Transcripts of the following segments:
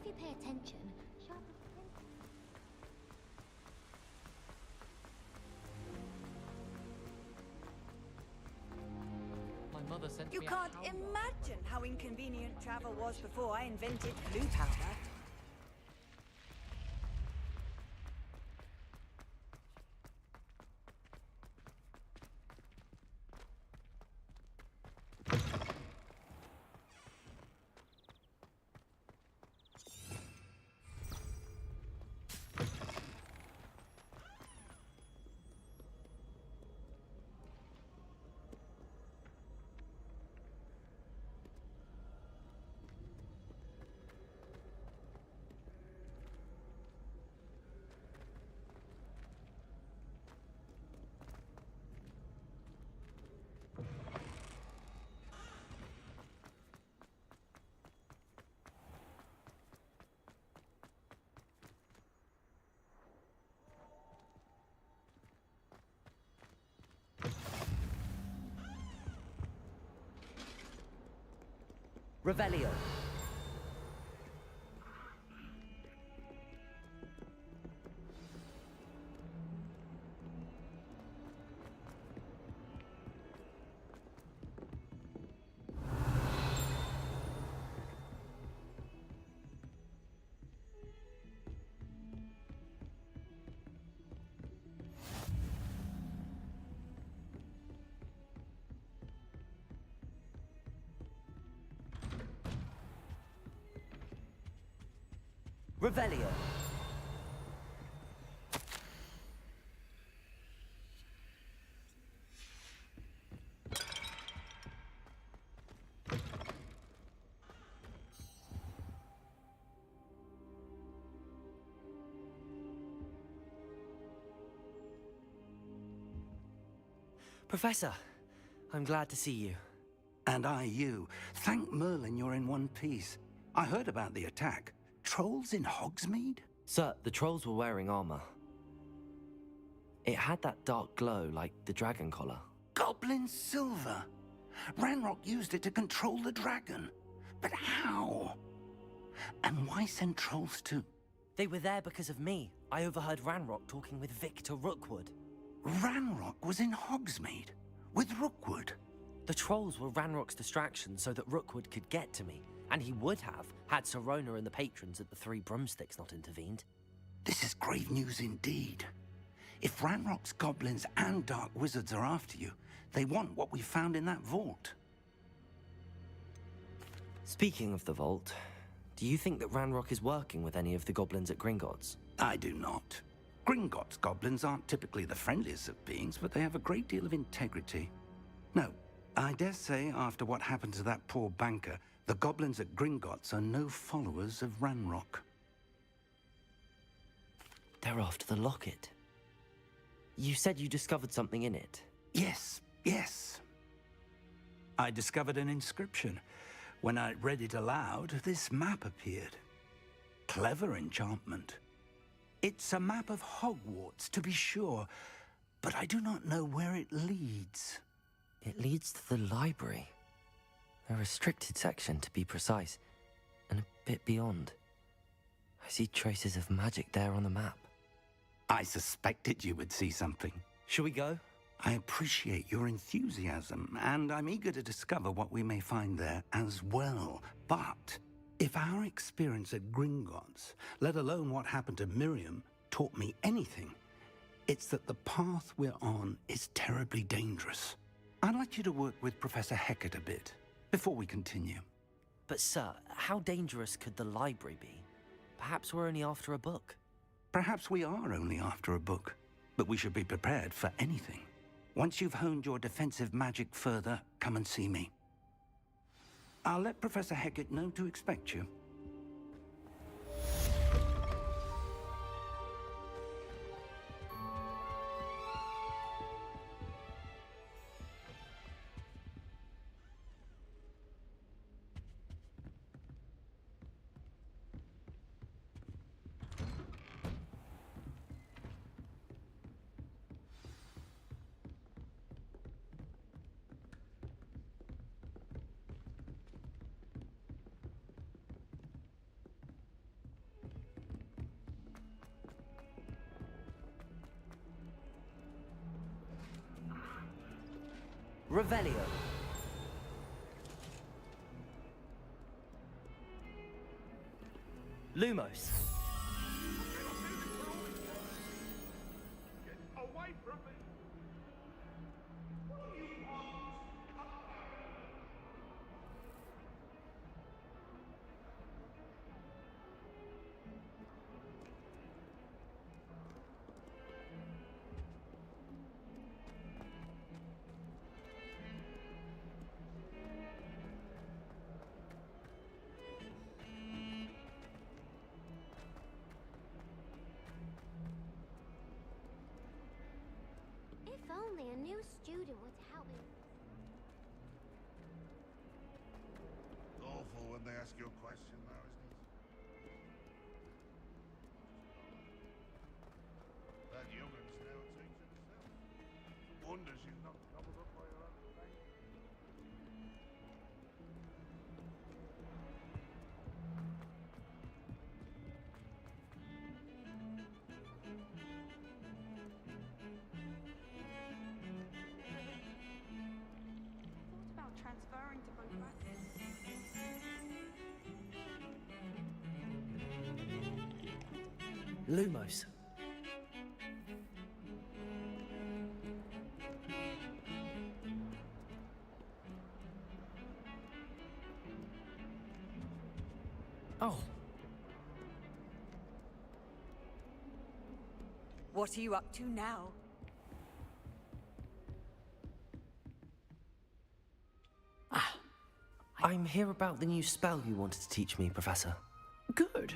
you pay attention, sharp as a My mother sent You me a can't powder. imagine how inconvenient travel was before I invented blue powder. Revelio. Revelio. Professor, I'm glad to see you. And I you. Thank Merlin you're in one piece. I heard about the attack. Trolls in Hogsmeade? Sir, the trolls were wearing armor. It had that dark glow like the dragon collar. Goblin silver. Ranrock used it to control the dragon. But how? And why send trolls to... They were there because of me. I overheard Ranrock talking with Victor Rookwood. Ranrock was in Hogsmeade? With Rookwood? The trolls were Ranrock's distraction so that Rookwood could get to me. And he would have, had Sirona and the patrons at the Three Broomsticks not intervened. This is grave news indeed. If Ranrock's goblins and dark wizards are after you, they want what we found in that vault. Speaking of the vault, do you think that Ranrock is working with any of the goblins at Gringotts? I do not. Gringotts goblins aren't typically the friendliest of beings, but they have a great deal of integrity. No, I dare say after what happened to that poor banker, the goblins at Gringotts are no followers of Ranrock. They're after the locket. You said you discovered something in it. Yes, yes. I discovered an inscription. When I read it aloud, this map appeared. Clever enchantment. It's a map of Hogwarts, to be sure, but I do not know where it leads. It leads to the library. A restricted section, to be precise, and a bit beyond. I see traces of magic there on the map. I suspected you would see something. Shall we go? I appreciate your enthusiasm, and I'm eager to discover what we may find there as well. But if our experience at Gringotts, let alone what happened to Miriam, taught me anything, it's that the path we're on is terribly dangerous. I'd like you to work with Professor Hecat a bit before we continue. But sir, how dangerous could the library be? Perhaps we're only after a book. Perhaps we are only after a book, but we should be prepared for anything. Once you've honed your defensive magic further, come and see me. I'll let Professor Hecat know to expect you. Revelio. Lumos. Away from me! What do you want? If only a new student would help me. It's awful when they ask you a question, though, isn't it? That young'un's now a teacher herself. Wonder she's not gobbled up by her own thing. Thought about transferring to both practice. Lumos. Oh, What are you up to now? I'm here about the new spell you wanted to teach me, Professor. Good.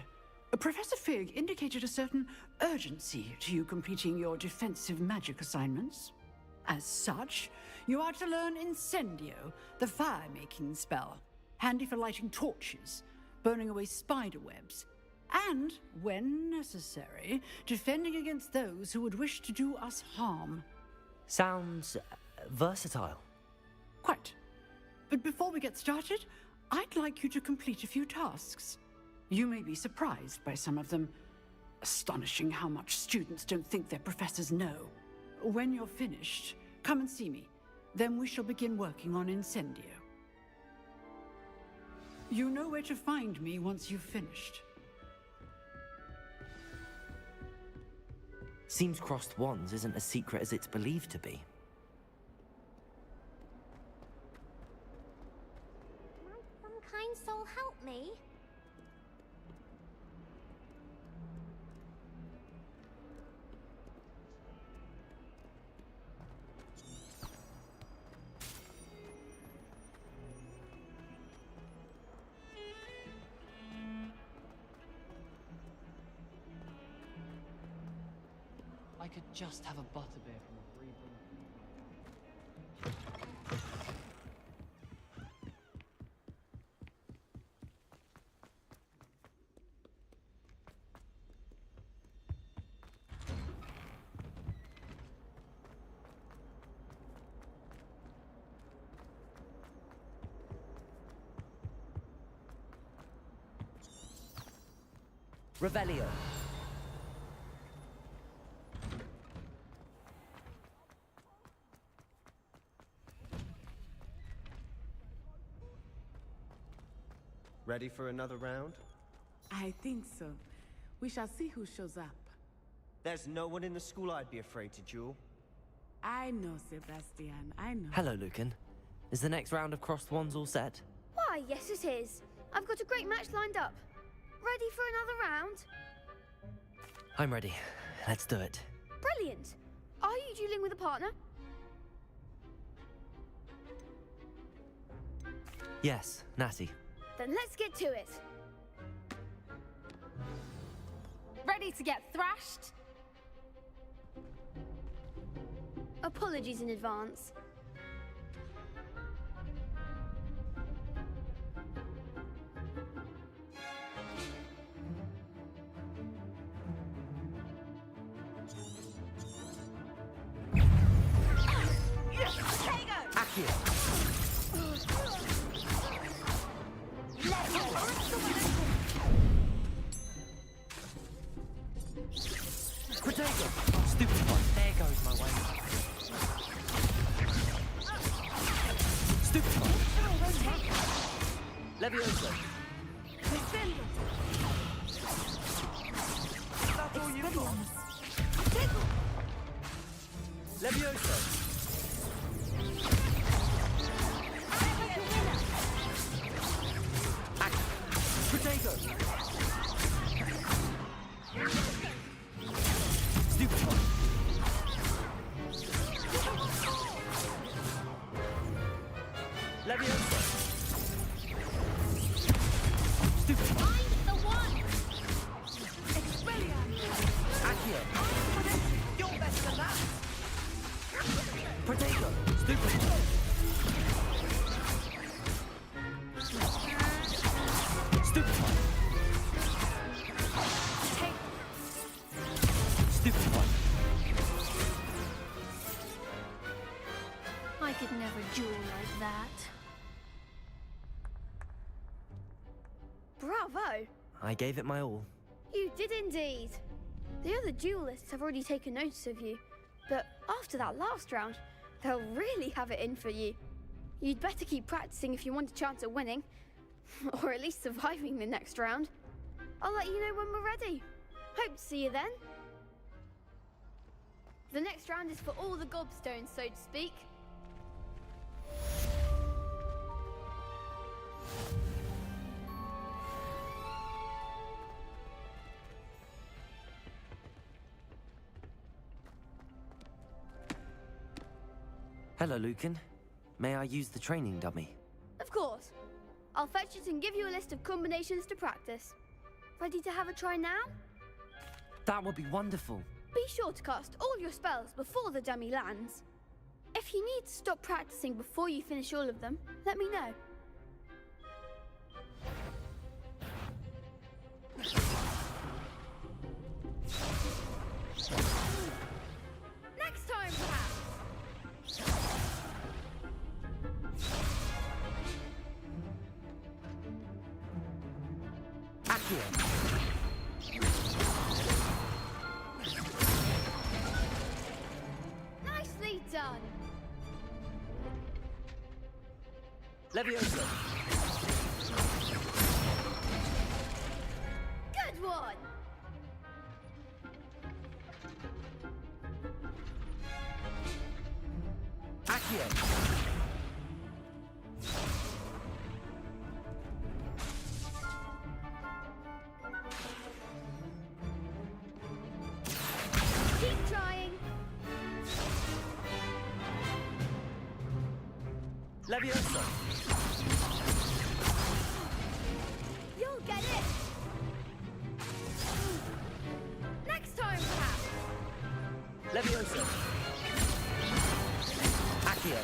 Professor Fig indicated a certain urgency to you completing your defensive magic assignments. As such, you are to learn Incendio, the fire-making spell, handy for lighting torches, burning away spider webs, and, when necessary, defending against those who would wish to do us harm. Sounds versatile. Quite. But before we get started, I'd like you to complete a few tasks. You may be surprised by some of them. Astonishing how much students don't think their professors know. When you're finished, come and see me. Then we shall begin working on Incendio. You know where to find me once you've finished. Seems crossed wands isn't as secret as it's believed to be. Might some kind soul help me? I could just have a butterbeer from a free Revelio. Ready for another round? I think so. We shall see who shows up. There's no one in the school I'd be afraid to duel. I know, Sebastian. I know. Hello, Lucan. Is the next round of crossed wands all set? Why, yes it is. I've got a great match lined up. Ready for another round? I'm ready. Let's do it. Brilliant. Are you dueling with a partner? Yes, Natty. Then let's get to it. Ready to get thrashed? Apologies in advance. Accio. Protego. Stupid one. There goes my way. Stupefy. Levioso. That's all you got. Levioso. Protego. Stupefy. Levioso. Stupefy. Find the one! Accio. You're better than that. Protego. Stupefy. Stupefy. Stupefy. I could never duel like that. Bravo! I gave it my all. You did indeed. The other duelists have already taken notice of you, but after that last round, they'll really have it in for you. You'd better keep practicing if you want a chance at winning, or at least surviving the next round. I'll let you know when we're ready. Hope to see you then. The next round is for all the gobstones, so to speak. Hello, Lucan. May I use the training dummy? Of course. I'll fetch it and give you a list of combinations to practice. Ready to have a try now? That would be wonderful. Be sure to cast all your spells before the dummy lands. If you need to stop practicing before you finish all of them, let me know. Next time, perhaps! Accio. Nicely done! Levioso. Good one! Accio. Keep trying! Levioso. You'll get it! Next time, perhaps! Levioso. Accio.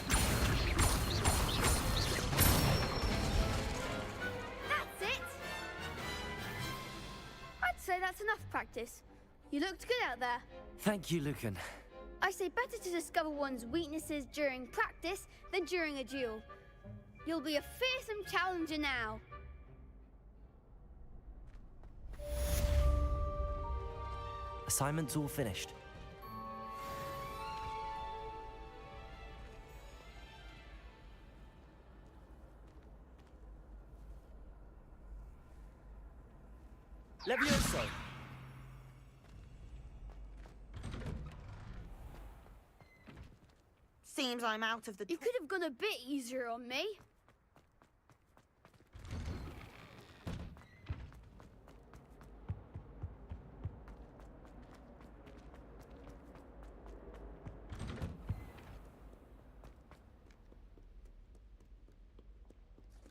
That's it! I'd say that's enough practice. You looked good out there. Thank you, Lucan. I say better to discover one's weaknesses during practice than during a duel. You'll be a fearsome challenger now. Assignment's all finished. Levioso. Seems I'm out of the... You could have gone a bit easier on me.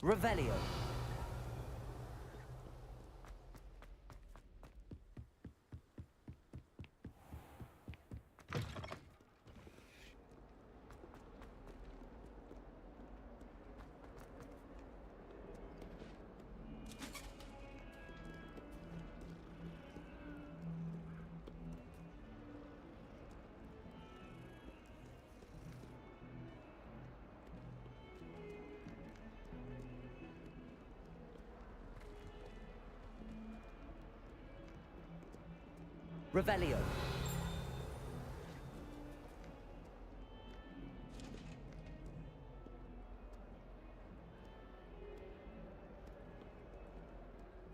Revelio. Revelio.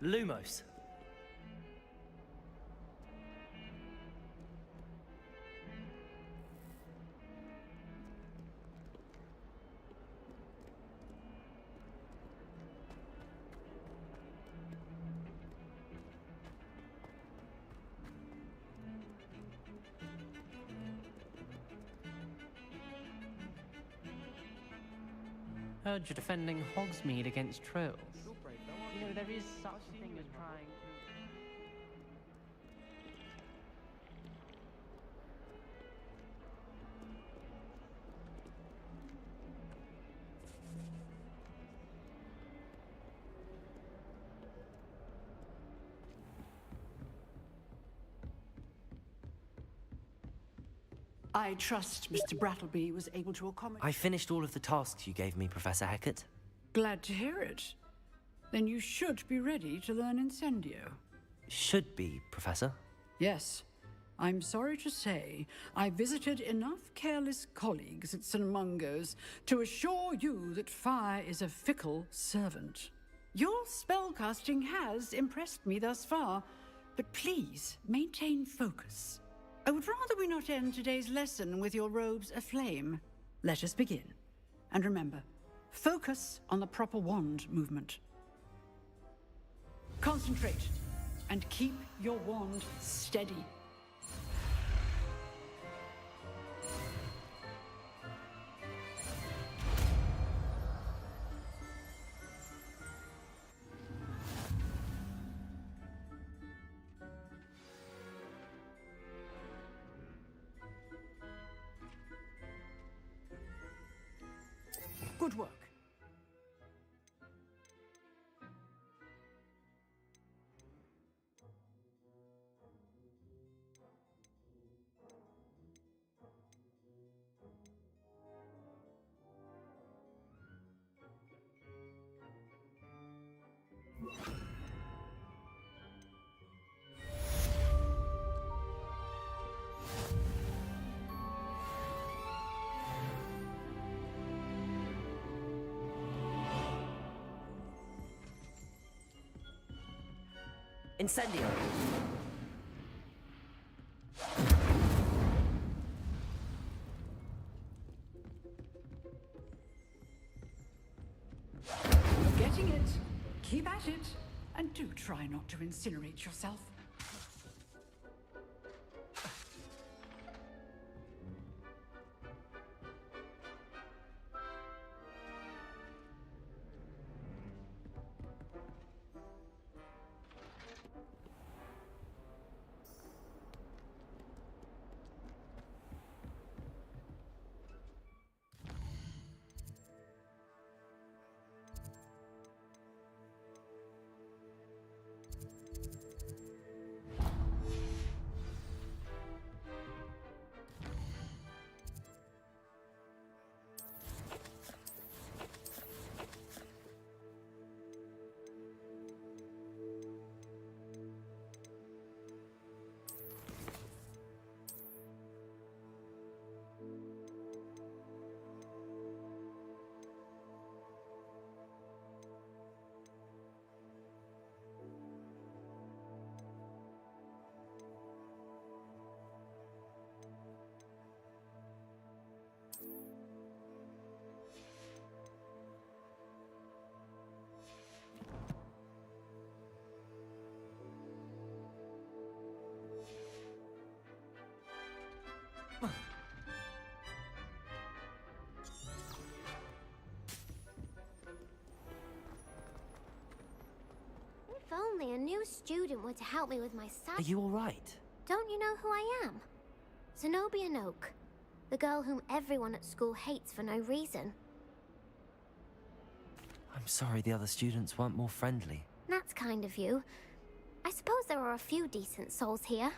Lumos. Heard you're defending Hogsmeade against trolls. You know, there is such a thing as trying to... I trust Mr. Brattleby was able to accommodate... I finished all of the tasks you gave me, Professor Hecat. Glad to hear it. Then you should be ready to learn Incendio. Should be, Professor. Yes. I'm sorry to say, I visited enough careless colleagues at St. Mungo's to assure you that fire is a fickle servant. Your spellcasting has impressed me thus far, but please maintain focus. I would rather we not end today's lesson with your robes aflame. Let us begin. And remember, focus on the proper wand movement. Concentrate, and keep your wand steady. Good work. Incendio! You're getting it. Keep at it. And do try not to incinerate yourself. If only a new student were to help me with my Are you alright? Don't you know who I am? Zenobia Noak, the girl whom everyone at school hates for no reason. I'm sorry the other students weren't more friendly. That's kind of you. I suppose there are a few decent souls here.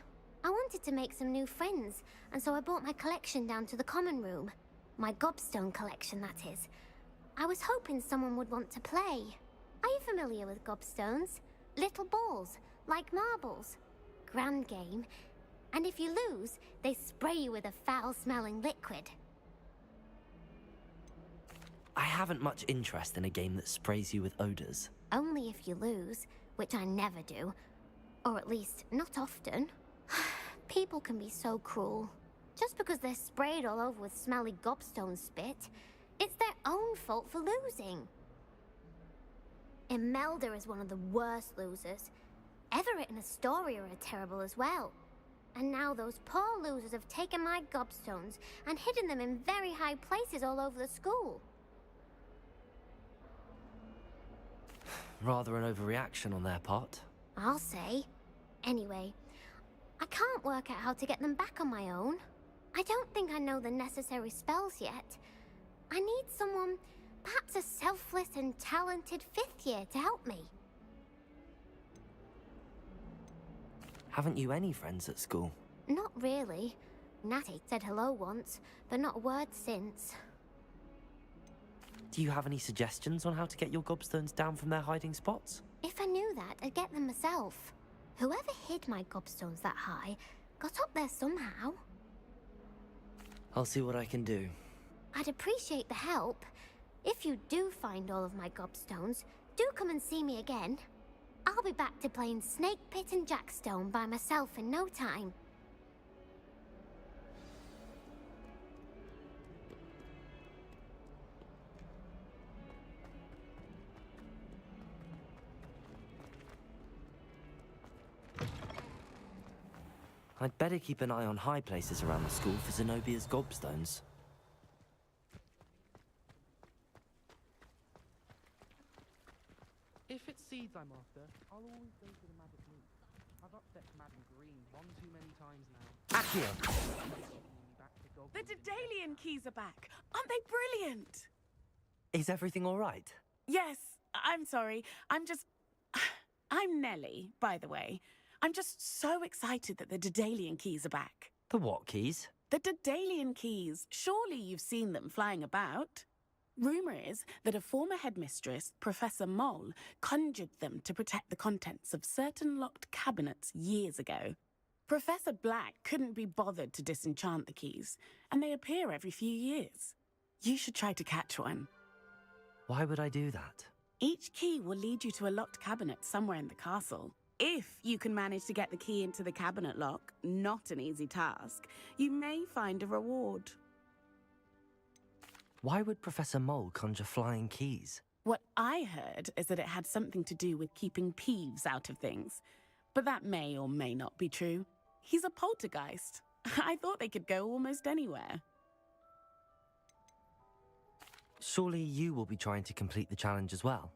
I wanted to make some new friends, and so I brought my collection down to the common room. My gobstone collection, that is. I was hoping someone would want to play. Are you familiar with gobstones? Little balls, like marbles. Grand game. And if you lose, they spray you with a foul-smelling liquid. I haven't much interest in a game that sprays you with odors. Only if you lose, which I never do. Or at least, not often. People can be so cruel. Just because they're sprayed all over with smelly gobstone spit, it's their own fault for losing. Imelda is one of the worst losers. Everett and Astoria are terrible as well. And now those poor losers have taken my gobstones and hidden them in very high places all over the school. Rather an overreaction on their part. I'll say. Anyway, I can't work out how to get them back on my own. I don't think I know the necessary spells yet. I need someone, perhaps a selfless and talented 5th year to help me. Haven't you any friends at school? Not really. Natty said hello once, but not a word since. Do you have any suggestions on how to get your gobstones down from their hiding spots? If I knew that, I'd get them myself. Whoever hid my gobstones that high got up there somehow. I'll see what I can do. I'd appreciate the help. If you do find all of my gobstones, do come and see me again. I'll be back to playing Snake Pit and Jackstone by myself in no time. I'd better keep an eye on high places around the school for Zenobia's gobstones. If it's seeds I'm after, I'll always go for the magic loot. I've upset Madam Green one too many times now. Accio! The Daedalian keys are back. Aren't they brilliant? Is everything all right? Yes, I'm sorry. I'm Nellie, by the way. I'm just so excited that the Daedalian keys are back. The what keys? The Daedalian keys. Surely you've seen them flying about. Rumour is that a former headmistress, Professor Mole, conjured them to protect the contents of certain locked cabinets years ago. Professor Black couldn't be bothered to disenchant the keys, and they appear every few years. You should try to catch one. Why would I do that? Each key will lead you to a locked cabinet somewhere in the castle. If you can manage to get the key into the cabinet lock, not an easy task, you may find a reward. Why would Professor Mole conjure flying keys? What I heard is that it had something to do with keeping Peeves out of things. But that may or may not be true. He's a poltergeist. I thought they could go almost anywhere. Surely you will be trying to complete the challenge as well?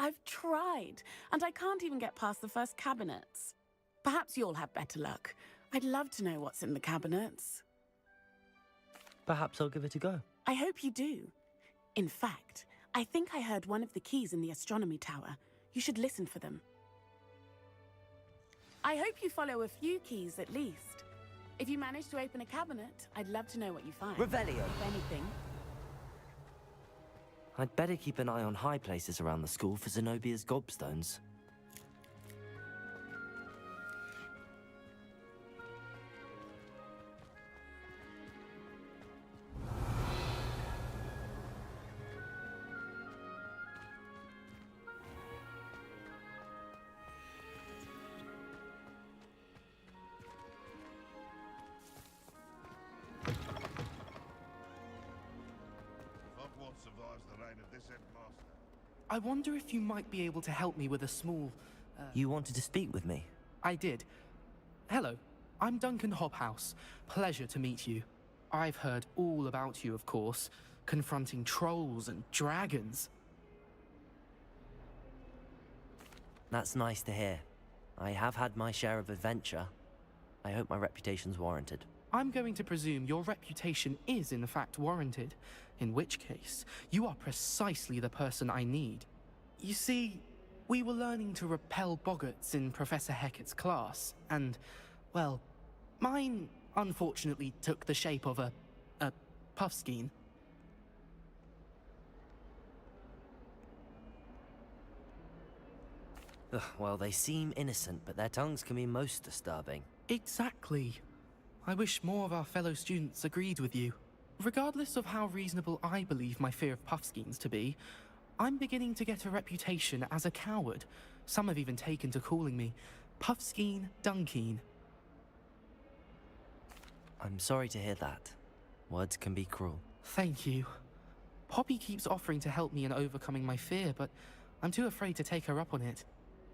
I've tried, and I can't even get past the first cabinets. Perhaps you'll have better luck. I'd love to know what's in the cabinets. Perhaps I'll give it a go. I hope you do. In fact, I think I heard one of the keys in the astronomy tower. You should listen for them. I hope you follow a few keys at least. If you manage to open a cabinet, I'd love to know what you find. Revelio! If anything. I'd better keep an eye on high places around the school for Zenobia's gobstones. Hogwarts survives the reign of this headmaster. I wonder if you might be able to help me with a small... You wanted to speak with me? I did. Hello, I'm Duncan Hobhouse. Pleasure to meet you. I've heard all about you, of course, confronting trolls and dragons. That's nice to hear. I have had my share of adventure. I hope my reputation's warranted. I'm going to presume your reputation is in fact warranted, in which case, you are precisely the person I need. You see, we were learning to repel boggarts in Professor Hecat's class, and, well, mine unfortunately took the shape of a puffskein. Ugh, well, they seem innocent, but their tongues can be most disturbing. Exactly. I wish more of our fellow students agreed with you. Regardless of how reasonable I believe my fear of puffskeins to be, I'm beginning to get a reputation as a coward. Some have even taken to calling me Puffskeen Dunkeen. I'm sorry to hear that. Words can be cruel. Thank you. Poppy keeps offering to help me in overcoming my fear, but I'm too afraid to take her up on it.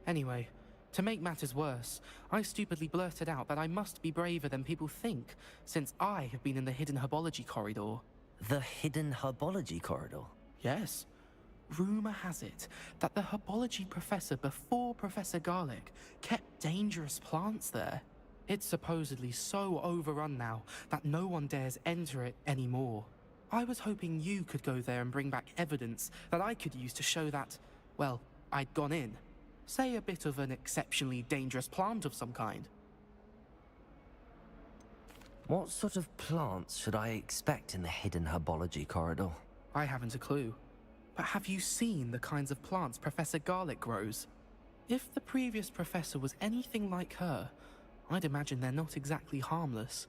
Anyway, to make matters worse, I stupidly blurted out that I must be braver than people think, since I have been in the hidden herbology corridor. The hidden herbology corridor? Yes. Rumor has it that the herbology professor before Professor Garlic kept dangerous plants there. It's supposedly so overrun now that no one dares enter it anymore. I was hoping you could go there and bring back evidence that I could use to show that, well, I'd gone in. Say a bit of an exceptionally dangerous plant of some kind. What sort of plants should I expect in the hidden herbology corridor? I haven't a clue. But have you seen the kinds of plants Professor Garlic grows? If the previous professor was anything like her, I'd imagine they're not exactly harmless.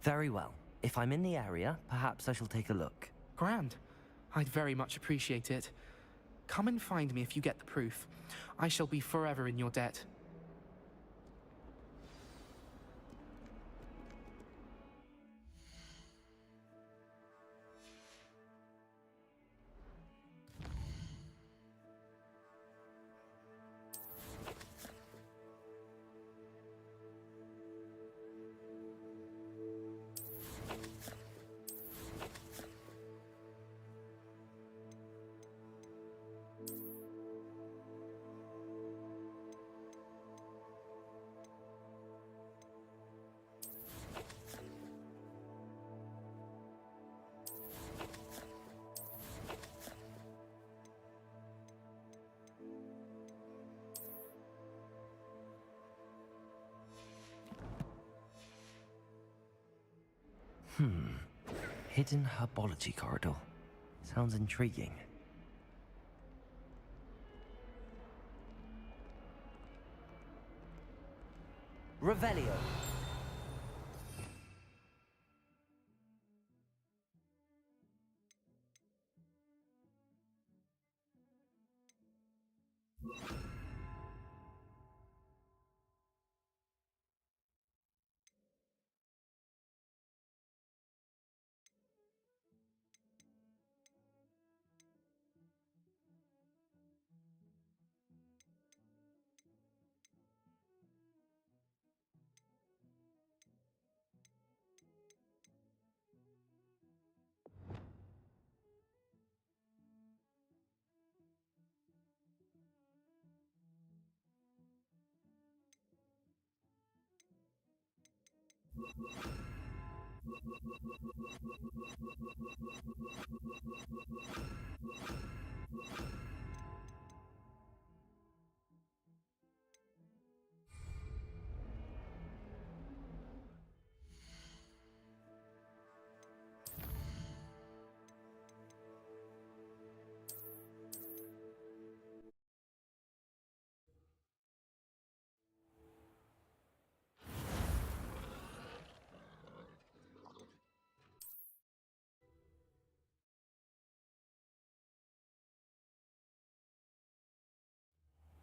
Very well. If I'm in the area, perhaps I shall take a look. Grand. I'd very much appreciate it. Come and find me if you get the proof. I shall be forever in your debt. Hidden herbology corridor. Sounds intriguing. Revelio.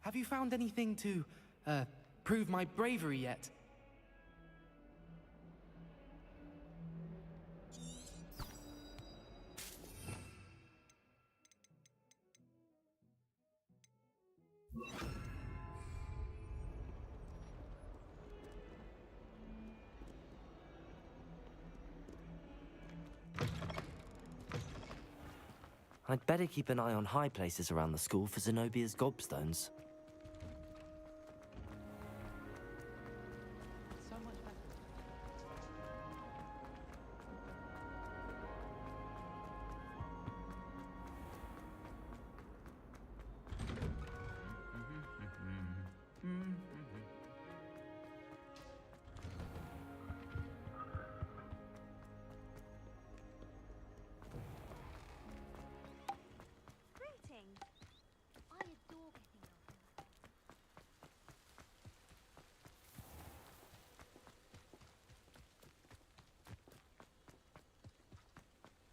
Have you found anything to, prove my bravery yet? I'd better keep an eye on high places around the school for Zenobia's gobstones.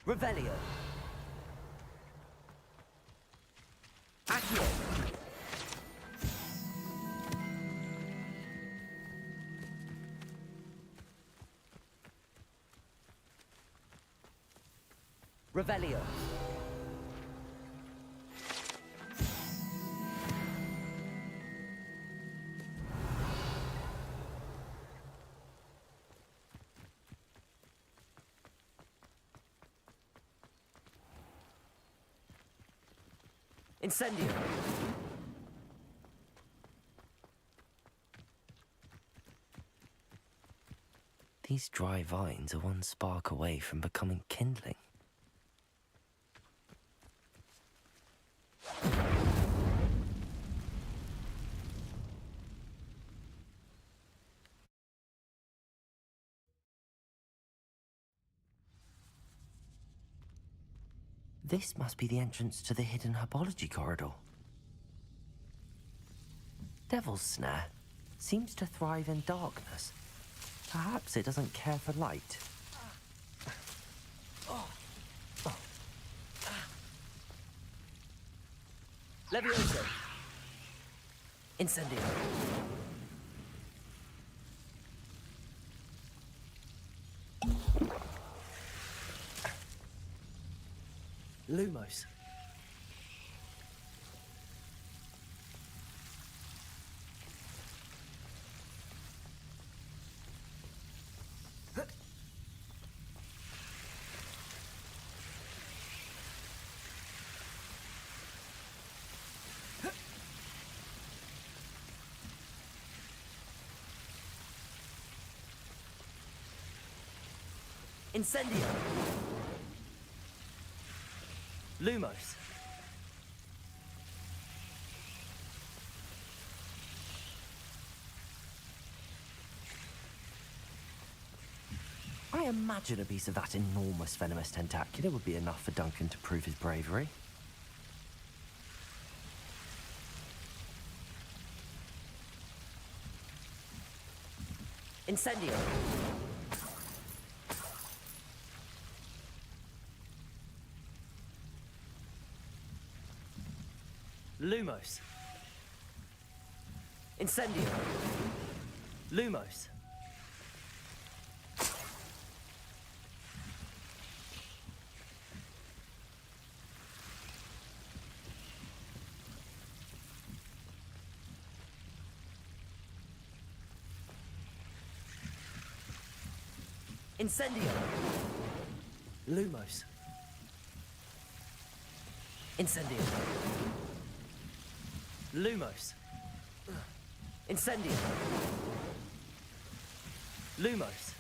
Revelio. Accio. Revelio. Incendio. These dry vines are one spark away from becoming kindling. This must be the entrance to the hidden herbology corridor. Devil's Snare seems to thrive in darkness. Perhaps it doesn't care for light. Levioso. Incendio. Lumos. Incendio. Lumos. I imagine a piece of that enormous venomous tentacular would be enough for Duncan to prove his bravery. Incendio. Lumos. Incendio. Lumos. Incendio. Lumos. Incendio. Lumos. Incendio. Lumos.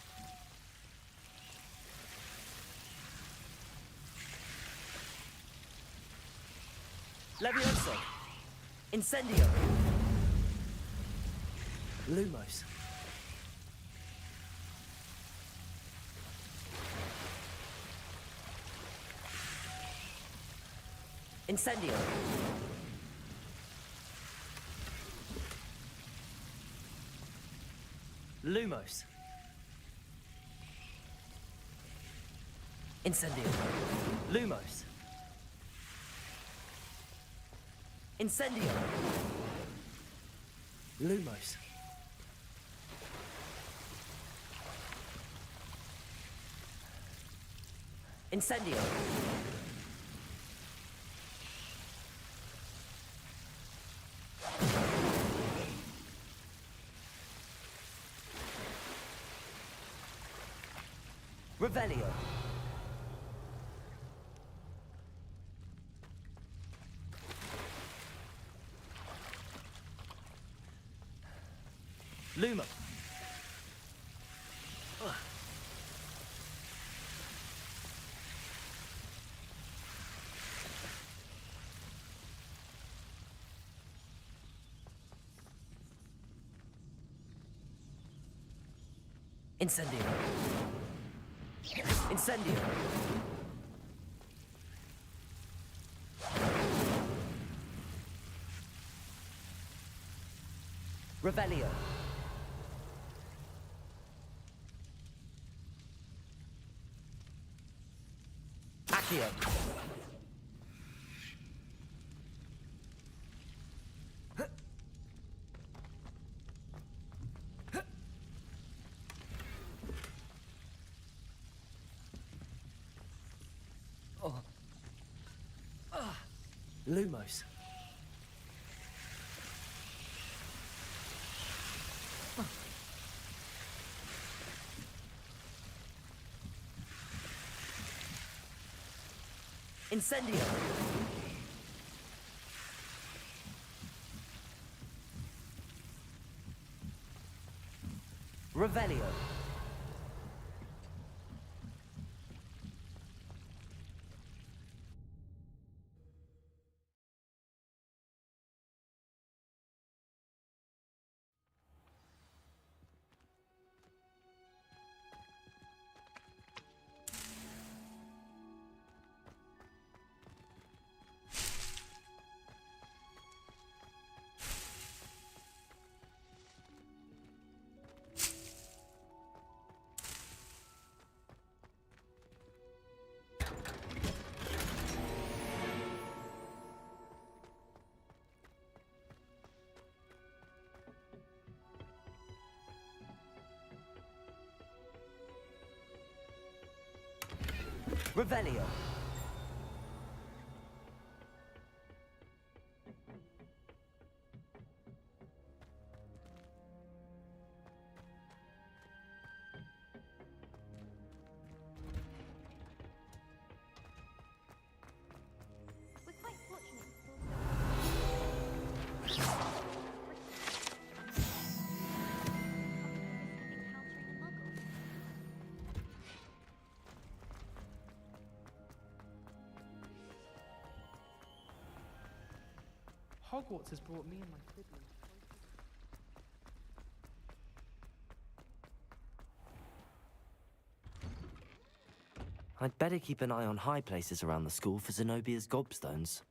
Levioso. Incendio. Lumos. Incendio. Lumos. Incendio. Lumos. Incendio. Lumos. Incendio. Revelio. Luma. Incendio. Incendio. Revelio. Accio. Lumos. Incendio! Revelio! Revelio. We're quite fortunate. Encountering a muggle. Hogwarts has brought me and my siblings. I'd better keep an eye on high places around the school for Zenobia's gobstones.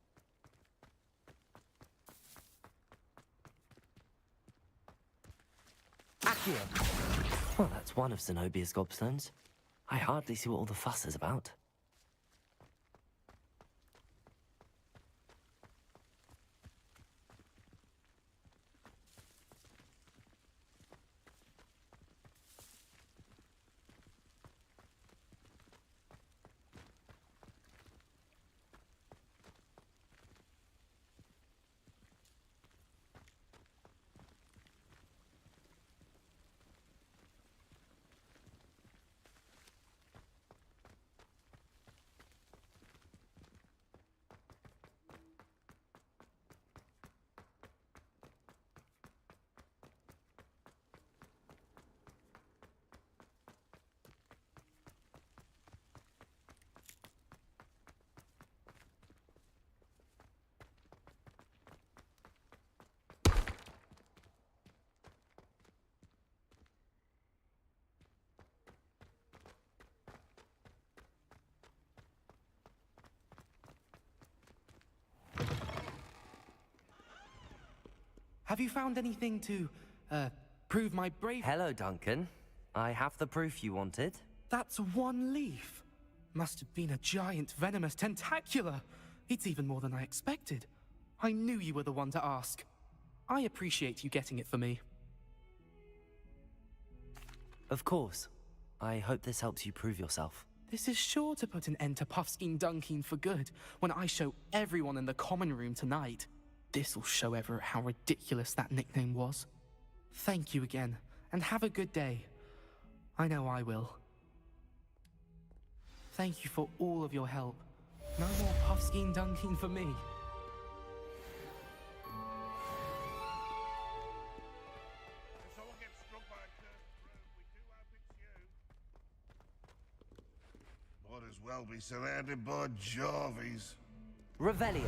Accio! Well, that's one of Zenobia's gobstones. I hardly see what all the fuss is about. Have you found anything to, prove my bravery? Hello, Duncan. I have the proof you wanted. That's one leaf. Must have been a giant venomous tentacula. It's even more than I expected. I knew you were the one to ask. I appreciate you getting it for me. Of course. I hope this helps you prove yourself. This is sure to put an end to Puffskein Dunkin for good when I show everyone in the common room tonight. This'll show Everett how ridiculous that nickname was. Thank you again, and have a good day. I know I will. Thank you for all of your help. No more Puffskein Dunkin for me. If someone gets struck by a cursed broom, we do hope it's you. Might as well be surrounded by Jarvies. Revelio.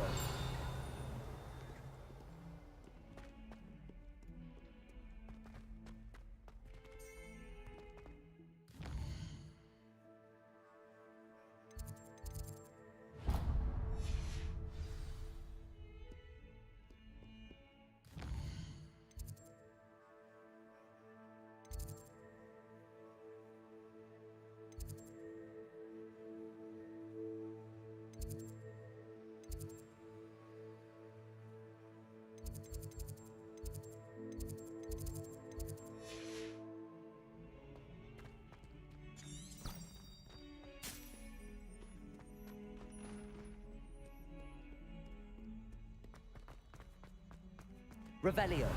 Revelio.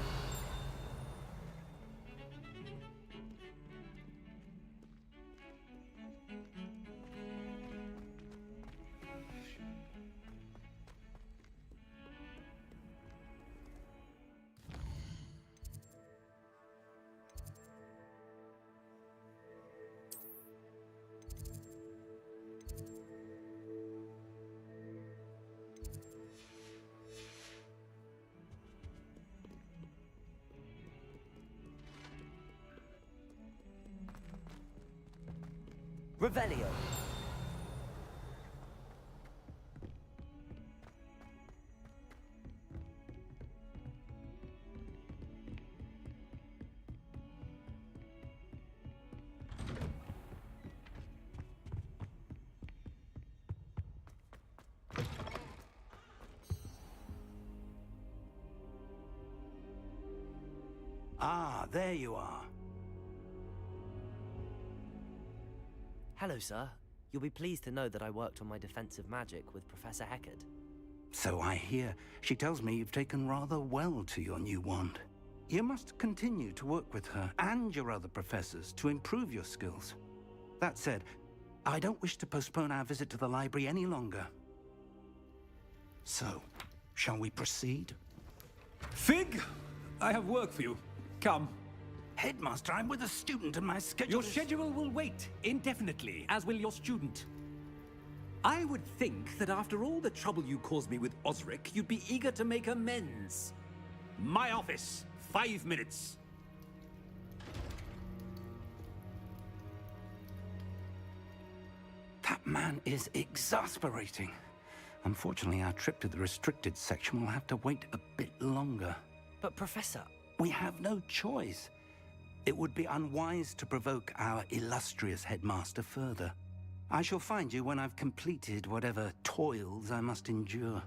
Revelio. Ah, there you are. Hello, sir. You'll be pleased to know that I worked on my defensive magic with Professor Heckard. So I hear. She tells me you've taken rather well to your new wand. You must continue to work with her and your other professors to improve your skills. That said, I don't wish to postpone our visit to the library any longer. So, shall we proceed? Fig, I have work for you. Come. Headmaster, I'm with a student and my schedule Your schedule will wait indefinitely, as will your student. I would think that after all the trouble you caused me with Osric, you'd be eager to make amends. My office, 5 minutes. That man is exasperating. Unfortunately, our trip to the restricted section will have to wait a bit longer. But, Professor... We have no choice. It would be unwise to provoke our illustrious headmaster further. I shall find you when I've completed whatever toils I must endure.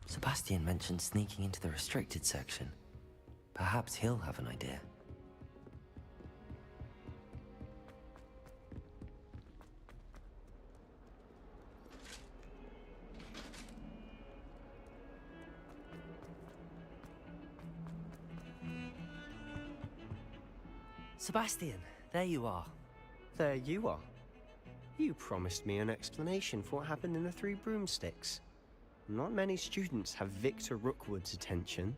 Sebastian mentioned sneaking into the restricted section. Perhaps he'll have an idea. Sebastian, there you are. There you are. You promised me an explanation for what happened in the Three Broomsticks. Not many students have Victor Rookwood's attention.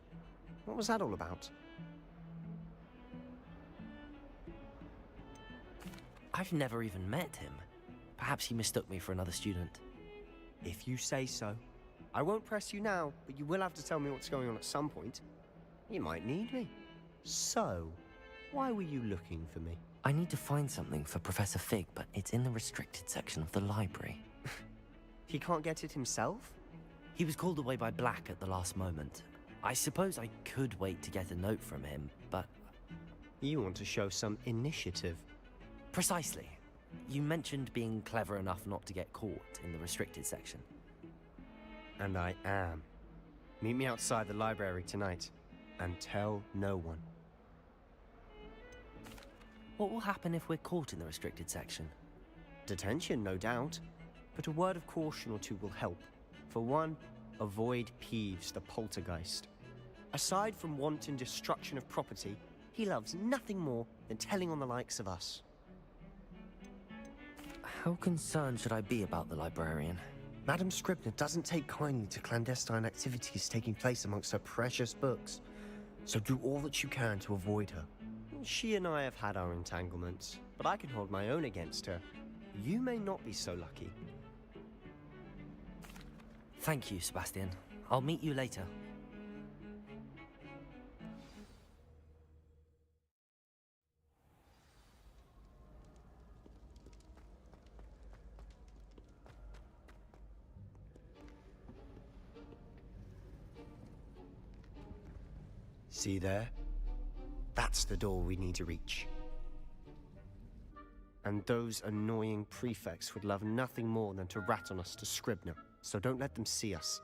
What was that all about? I've never even met him. Perhaps he mistook me for another student. If you say so. I won't press you now, but you will have to tell me what's going on at some point. You might need me. So, why were you looking for me? I need to find something for Professor Fig, but it's in the restricted section of the library. He can't get it himself? He was called away by Black at the last moment. I suppose I could wait to get a note from him, but... You want to show some initiative. Precisely. You mentioned being clever enough not to get caught in the restricted section. And I am. Meet me outside the library tonight, and tell no one. What will happen if we're caught in the restricted section? Detention, no doubt. But a word of caution or two will help. For one, avoid Peeves, the poltergeist. Aside from wanton destruction of property, he loves nothing more than telling on the likes of us. How concerned should I be about the librarian? Madame Scribner doesn't take kindly to clandestine activities taking place amongst her precious books. So do all that you can to avoid her. She and I have had our entanglements, but I can hold my own against her. You may not be so lucky. Thank you, Sebastian. I'll meet you later. See there? That's the door we need to reach. And those annoying prefects would love nothing more than to rat on us to Scribner, so don't let them see us.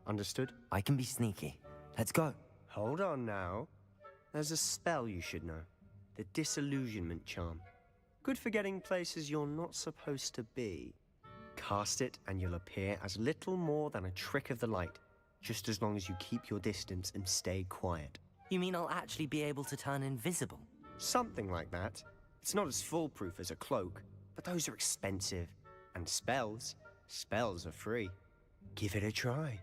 Understood? I can be sneaky. Let's go. Hold on now. There's a spell you should know. The Disillusionment Charm. Good for getting places you're not supposed to be. Cast it and you'll appear as little more than a trick of the light, just as long as you keep your distance and stay quiet. You mean I'll actually be able to turn invisible? Something like that. It's not as foolproof as a cloak, but those are expensive. And spells are free. Give it a try.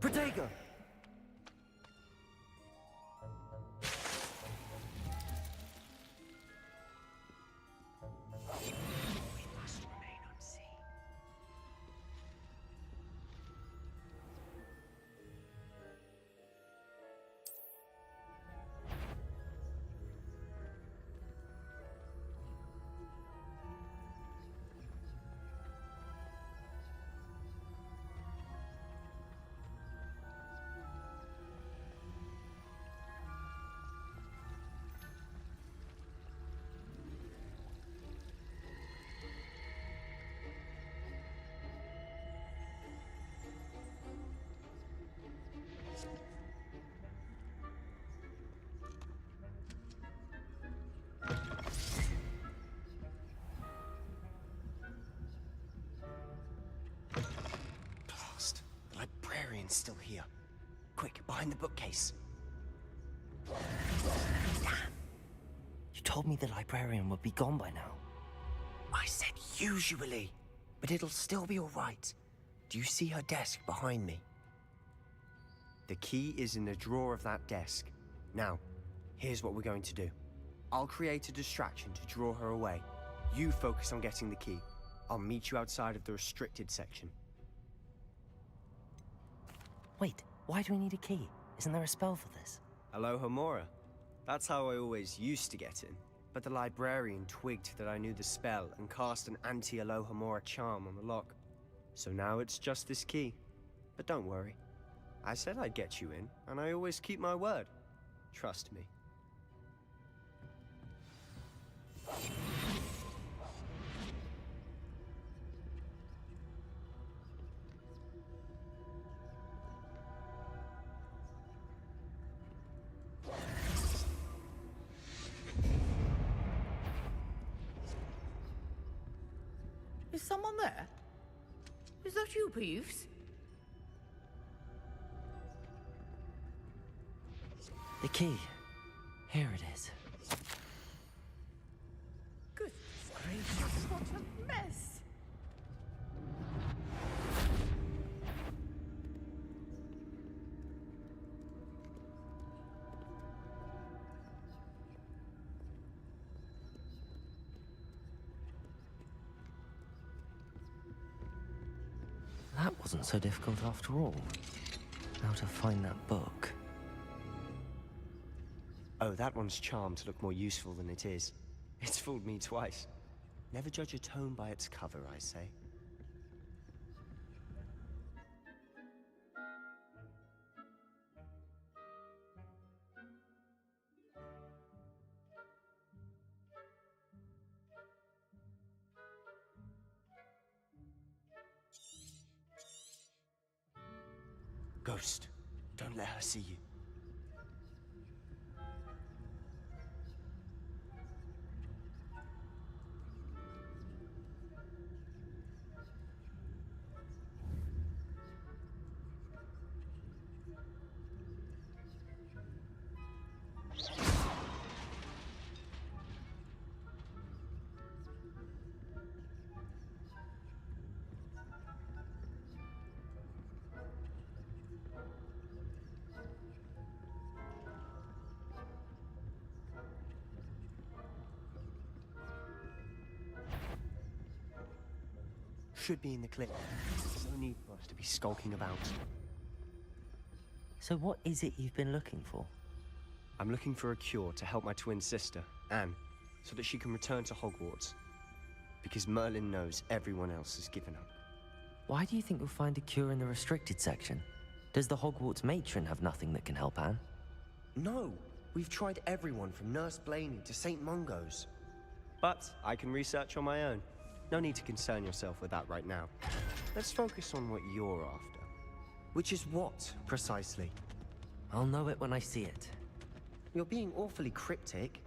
Protego! Librarian's still here. Quick, behind the bookcase. Damn! You told me the librarian would be gone by now. I said usually, but it'll still be all right. Do you see her desk behind me? The key is in the drawer of that desk. Now, here's what we're going to do. I'll create a distraction to draw her away. You focus on getting the key. I'll meet you outside of the restricted section. Wait, why do we need a key? Isn't there a spell for this? Alohomora. That's how I always used to get in. But the librarian twigged that I knew the spell and cast an anti-Alohomora charm on the lock. So now it's just this key. But don't worry. I said I'd get you in, and I always keep my word. Trust me. Is someone there? Is that you, Peeves? The key. Here it is. Good gracious, what a mess! That wasn't so difficult after all. How to find that book. Oh, that one's charmed to look more useful than it is. It's fooled me twice. Never judge a tome by its cover, I say. Ghost, don't let her see you. Should be in the clip. There's no need for us to be skulking about. So what is it you've been looking for? I'm looking for a cure to help my twin sister, Anne, so that she can return to Hogwarts. Because Merlin knows everyone else has given up. Why do you think you'll find a cure in the restricted section? Does the Hogwarts matron have nothing that can help Anne? No! We've tried everyone from Nurse Blaney to St. Mungo's. But I can research on my own. No need to concern yourself with that right now. Let's focus on what you're after. Which is what, precisely? I'll know it when I see it. You're being awfully cryptic.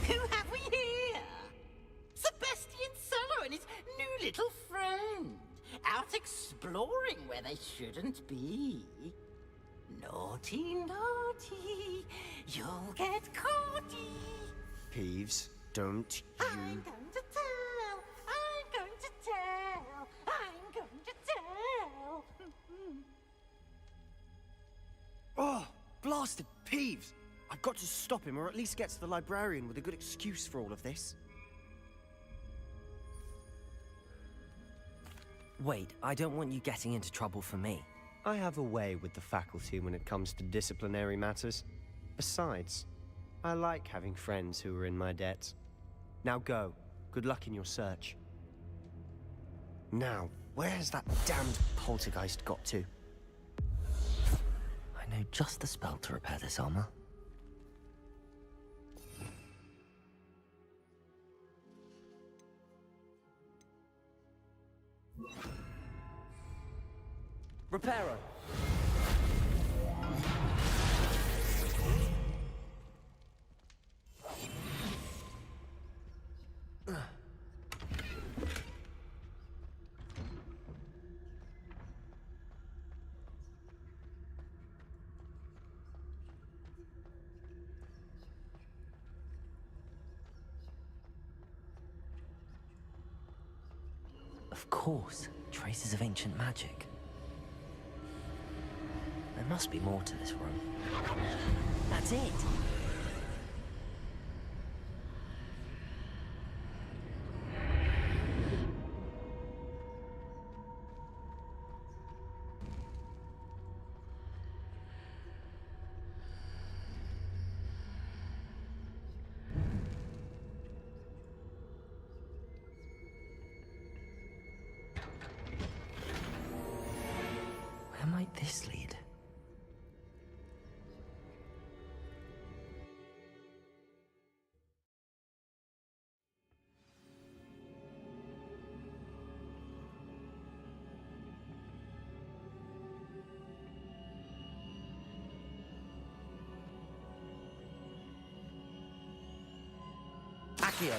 Who have we here? Sebastian Cello and his new little friend. Out exploring where they shouldn't be. Naughty, naughty. You'll get caughty. Peeves, don't you... I'm going to tell. I'm going to tell. I'm going to tell. Oh, blasted Peeves! I've got to stop him, or at least get to the librarian with a good excuse for all of this. Wait, I don't want you getting into trouble for me. I have a way with the faculty when it comes to disciplinary matters. Besides, I like having friends who are in my debt. Now go. Good luck in your search. Now, where's that damned poltergeist got to? I know just the spell to repair this armor. Reparo. Of course, traces of ancient magic. There must be more to this room. That's it! Where might this lead? Accio.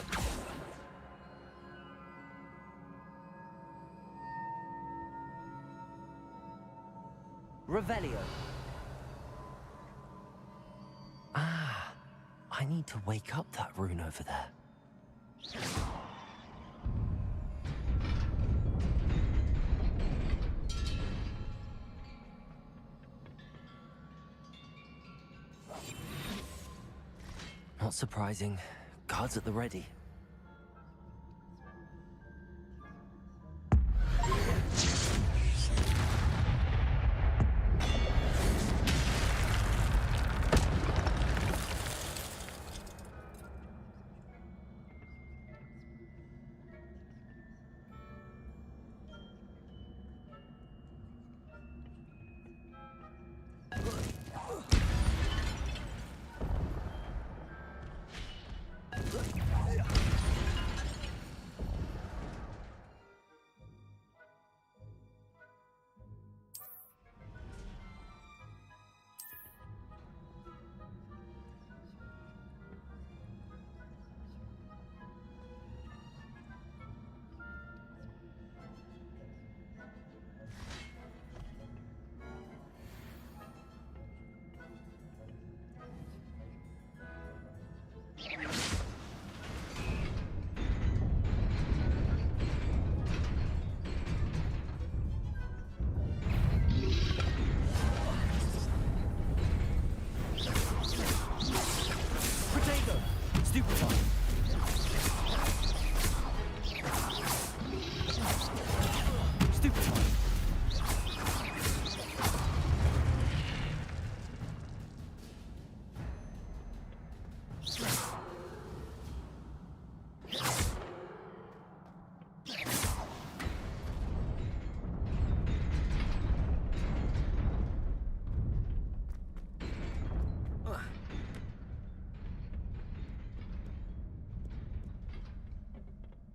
Revelio. Ah, I need to wake up that rune over there. Not surprising. Guards at the ready.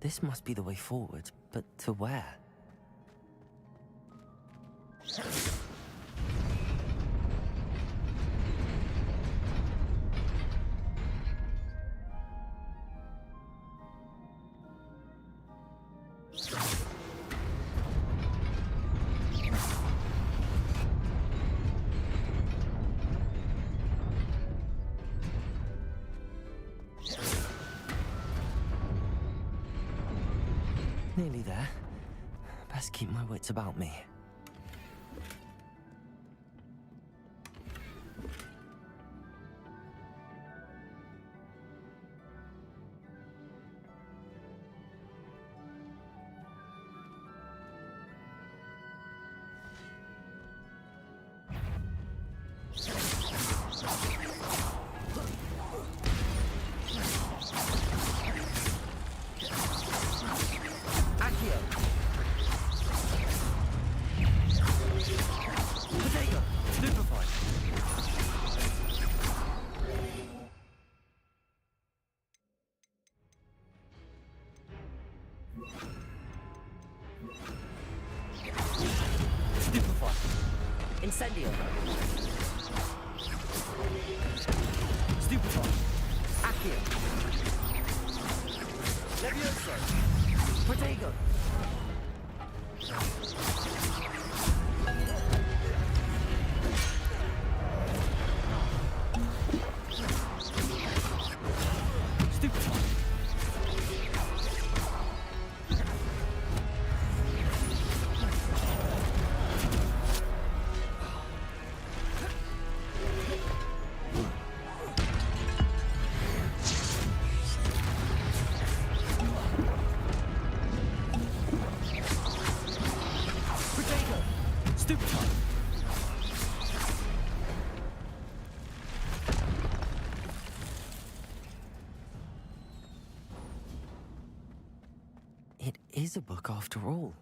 This must be the way forward, but to where? Nearly there. Best keep my wits about me. Incendio. Stupefy. Accio. Levioso. Protego. Stupefy. It is a book after all.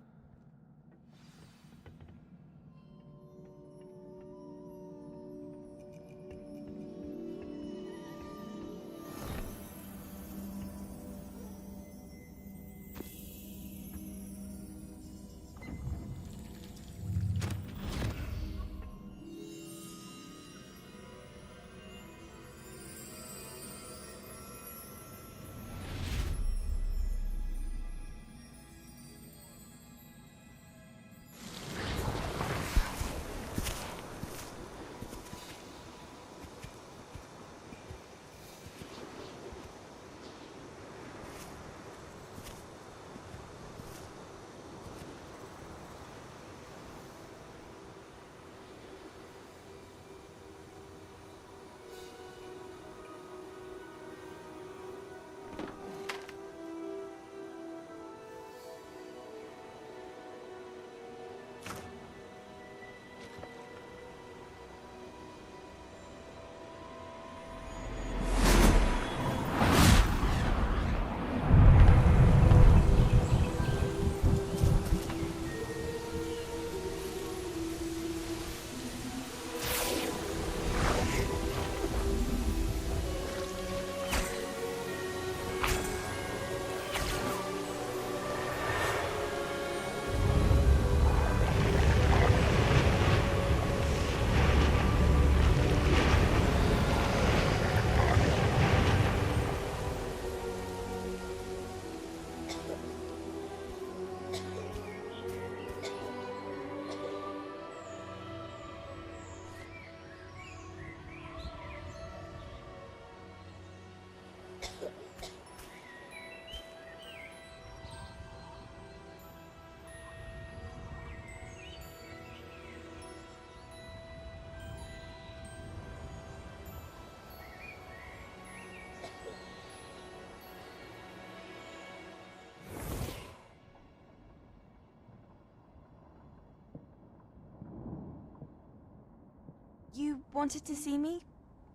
You wanted to see me?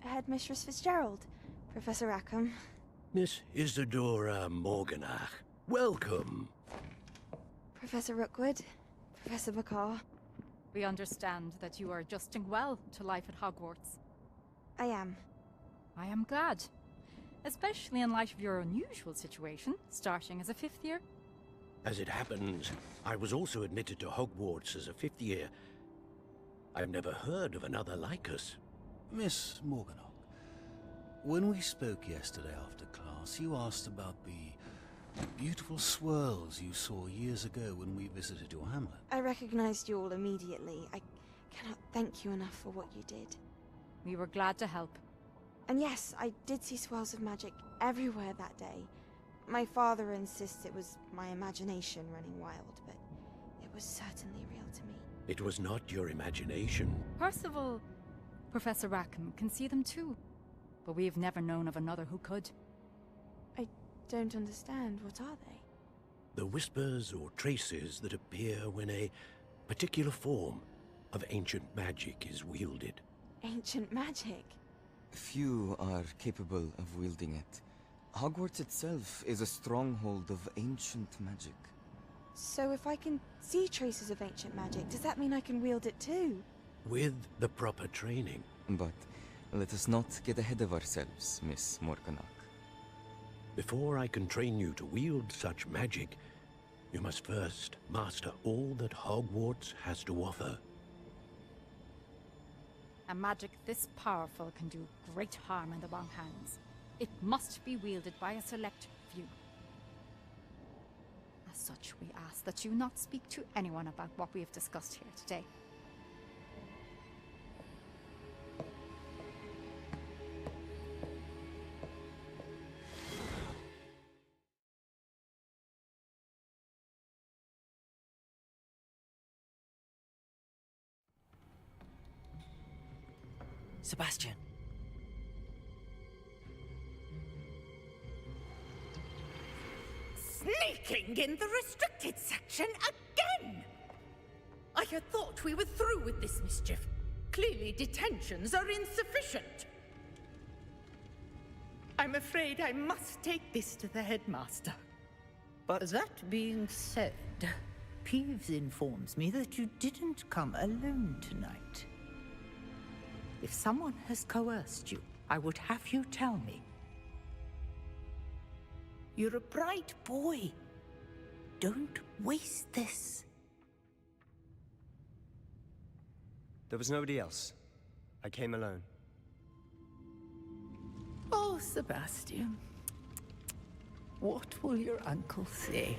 Headmistress Fitzgerald, Professor Rackham. Miss Isadora Morganach, welcome. Professor Rookwood, Professor Bakar. We understand that you are adjusting well to life at Hogwarts. I am. I am glad. Especially in light of your unusual situation, starting as a 5th year. As it happens, I was also admitted to Hogwarts as a 5th year. I've never heard of another like us. Miss Morganach, when we spoke yesterday after class, you asked about the beautiful swirls you saw years ago when we visited your hamlet. I recognized you all immediately. I cannot thank you enough for what you did. We were glad to help. And yes, I did see swirls of magic everywhere that day. My father insists it was my imagination running wild, but it was certainly real to me. It was not your imagination. Percival, Professor Rackham can see them too. But we've never known of another who could. I don't understand. What are they? The whispers or traces that appear when a particular form of ancient magic is wielded. Ancient magic? Few are capable of wielding it. Hogwarts itself is a stronghold of ancient magic. So if I can see traces of ancient magic, does that mean I can wield it too? With the proper training. But let us not get ahead of ourselves, Miss Morganach. Before I can train you to wield such magic, you must first master all that Hogwarts has to offer. A magic this powerful can do great harm in the wrong hands. It must be wielded by a select few. As such, we ask that you not speak to anyone about what we have discussed here today. Sebastian. Sneaking in the restricted section again! I had thought we were through with this mischief. Clearly detentions are insufficient. I'm afraid I must take this to the headmaster. But that being said, Peeves informs me that you didn't come alone tonight. If someone has coerced you, I would have you tell me. You're a bright boy. Don't waste this. There was nobody else. I came alone. Oh, Sebastian. What will your uncle say?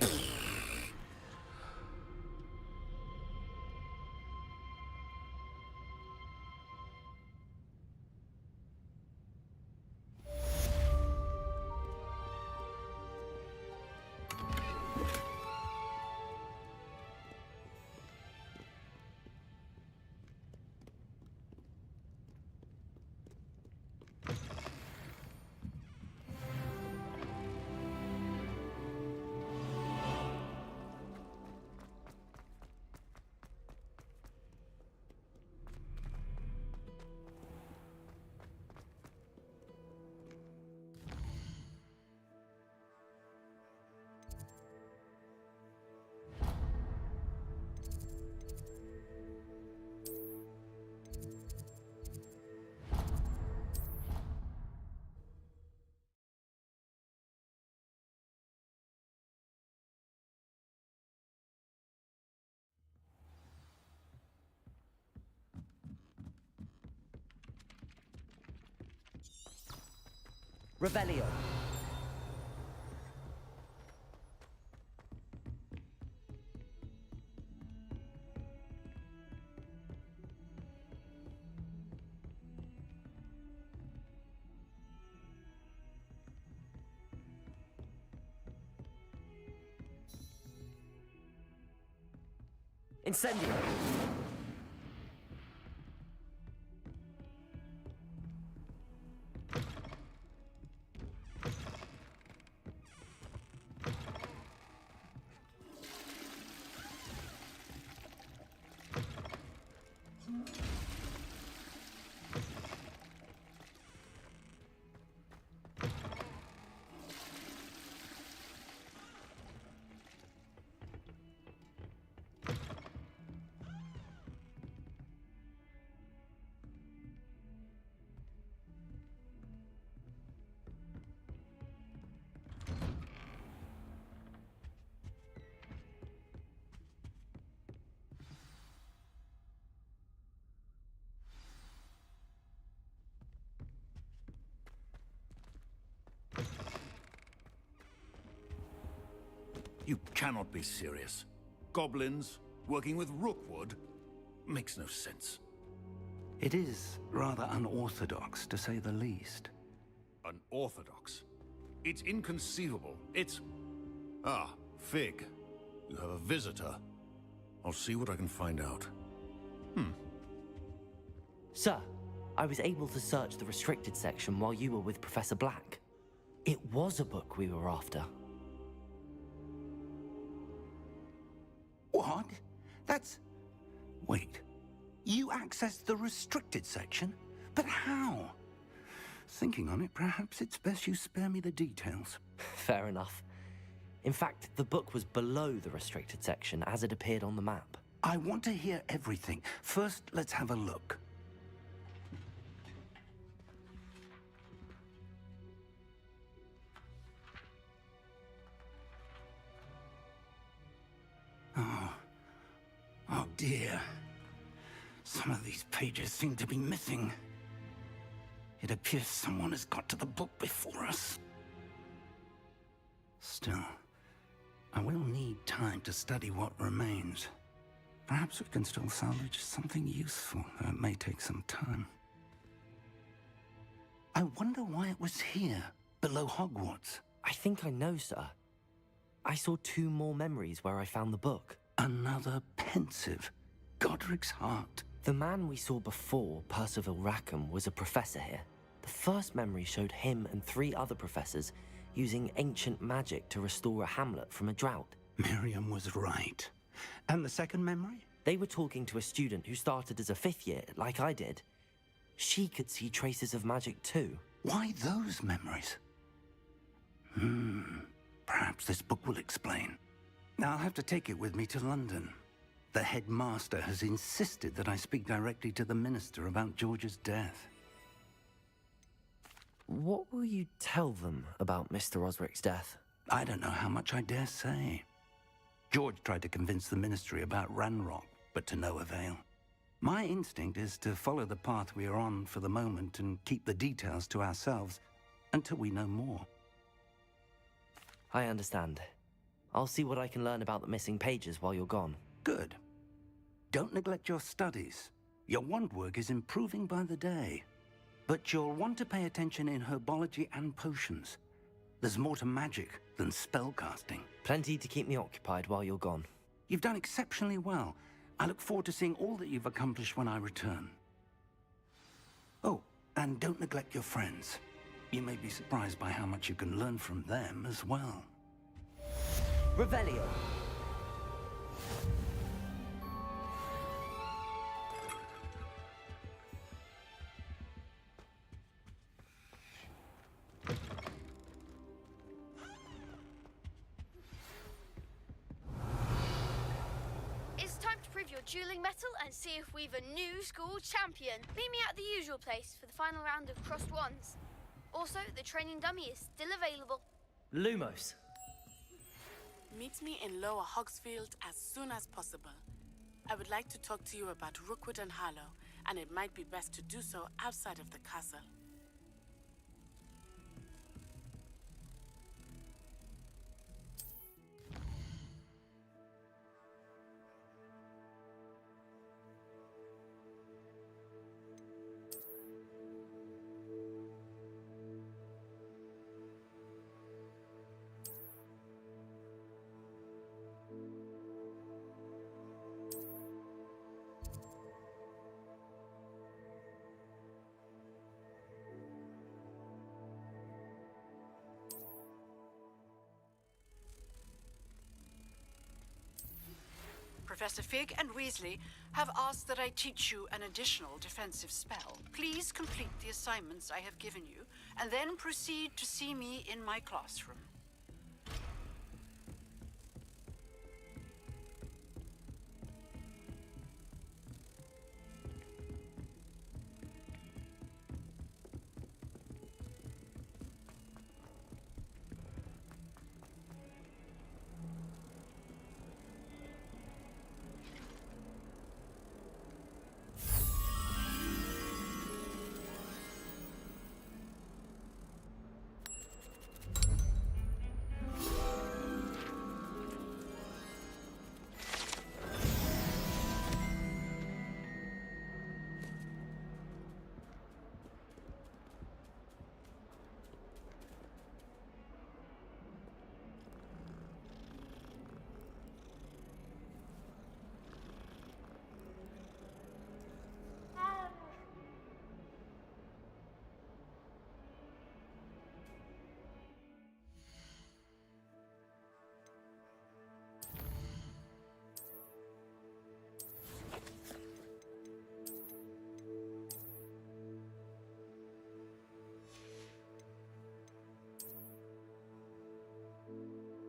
Revelio. Incendio. You cannot be serious. Goblins working with Rookwood makes no sense. It is rather unorthodox, to say the least. Unorthodox? It's inconceivable. It's... Ah, Fig. You have a visitor. I'll see what I can find out. Sir, I was able to search the restricted section while you were with Professor Black. It was a book we were after. What? That's... Wait. You accessed the restricted section? But how? Thinking on it, perhaps it's best you spare me the details. Fair enough. In fact, the book was below the restricted section as it appeared on the map. I want to hear everything. First, let's have a look. Oh dear. Some of these pages seem to be missing. It appears someone has got to the book before us. Still, I will need time to study what remains. Perhaps we can still salvage something useful, though it may take some time. I wonder why it was here, below Hogwarts. I think I know, sir. I saw 2 more memories where I found the book. Another pensive. Godric's heart. The man we saw before, Percival Rackham, was a professor here. The first memory showed him and 3 other professors using ancient magic to restore a hamlet from a drought. Miriam was right. And the second memory? They were talking to a student who started as a 5th year, like I did. She could see traces of magic too. Why those memories? Perhaps this book will explain. Now I'll have to take it with me to London. The headmaster has insisted that I speak directly to the minister about George's death. What will you tell them about Mr. Osric's death? I don't know how much I dare say. George tried to convince the ministry about Ranrock, but to no avail. My instinct is to follow the path we are on for the moment and keep the details to ourselves until we know more. I understand. I'll see what I can learn about the missing pages while you're gone. Good. Don't neglect your studies. Your wand work is improving by the day. But you'll want to pay attention in herbology and potions. There's more to magic than spellcasting. Plenty to keep me occupied while you're gone. You've done exceptionally well. I look forward to seeing all that you've accomplished when I return. Oh, and don't neglect your friends. You may be surprised by how much you can learn from them as well. Revelio. It's time to prove your dueling mettle and see if we've a new school champion. Meet me at the usual place for the final round of crossed wands. Also, the training dummy is still available. Lumos. Meet me in Lower Hogsfield as soon as possible. I would like to talk to you about Rookwood and Harlow, and it might be best to do so outside of the castle. Professor Fig and Weasley have asked that I teach you an additional defensive spell. Please complete the assignments I have given you, and then proceed to see me in my classroom.